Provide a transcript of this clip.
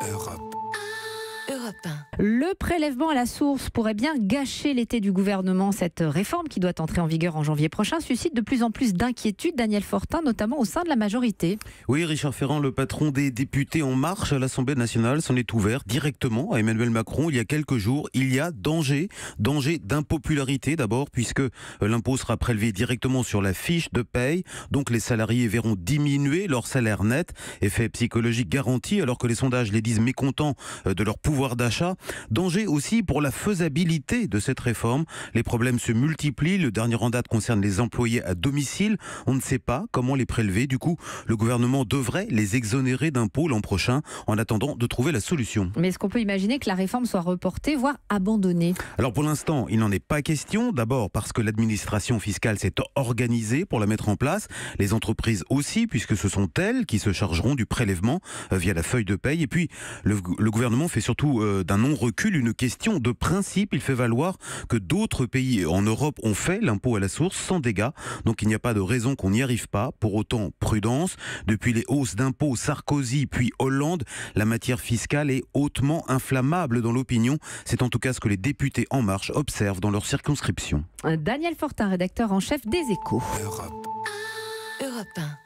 Europe 1. Le prélèvement à la source pourrait bien gâcher l'été du gouvernement. Cette réforme, qui doit entrer en vigueur en janvier prochain, suscite de plus en plus d'inquiétudes, Daniel Fortin, notamment au sein de la majorité. Oui, Richard Ferrand, le patron des députés En Marche à l'Assemblée nationale, s'en est ouvert directement à Emmanuel Macron il y a quelques jours. Il y a danger d'impopularité d'abord, puisque l'impôt sera prélevé directement sur la fiche de paye. Donc les salariés verront diminuer leur salaire net. Effet psychologique garanti, alors que les sondages les disent mécontents de leur pouvoir d'achat. Danger aussi pour la faisabilité de cette réforme. Les problèmes se multiplient. Le dernier en date concerne les employés à domicile. On ne sait pas comment les prélever. Du coup, le gouvernement devrait les exonérer d'impôts l'an prochain en attendant de trouver la solution. Mais est-ce qu'on peut imaginer que la réforme soit reportée, voire abandonnée ? Alors pour l'instant, il n'en est pas question. D'abord parce que l'administration fiscale s'est organisée pour la mettre en place. Les entreprises aussi, puisque ce sont elles qui se chargeront du prélèvement via la feuille de paye. Et puis, le gouvernement fait surtout d'un non-recul une question de principe. Il fait valoir que d'autres pays en Europe ont fait l'impôt à la source sans dégâts. Donc il n'y a pas de raison qu'on n'y arrive pas. Pour autant, prudence. Depuis les hausses d'impôts Sarkozy puis Hollande, la matière fiscale est hautement inflammable dans l'opinion. C'est en tout cas ce que les députés En Marche observent dans leur circonscription. Daniel Fortin, rédacteur en chef des Échos. Europe 1.